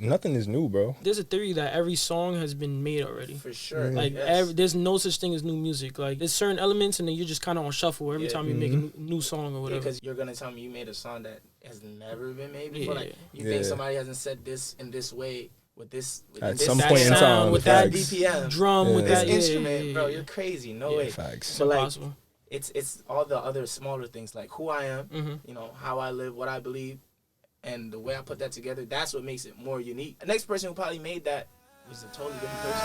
nothing is new, bro. There's a theory that every song has been made already. For sure. Like, there's no such thing as new music. Like, there's certain elements, and then you're just kind of on shuffle every time you make a new song or whatever. Because you're going to tell me you made a song that has never been made before. Like, you think somebody hasn't said this in this way with this... At this some that point in sound, time. with that BPM. drum, with this that instrument, bro, you're crazy. No way. Facts. But, like, impossible. It's all the other smaller things, like who I am, you know, how I live, what I believe, and the way I put that together, that's what makes it more unique. The next person who probably made that was a totally different person.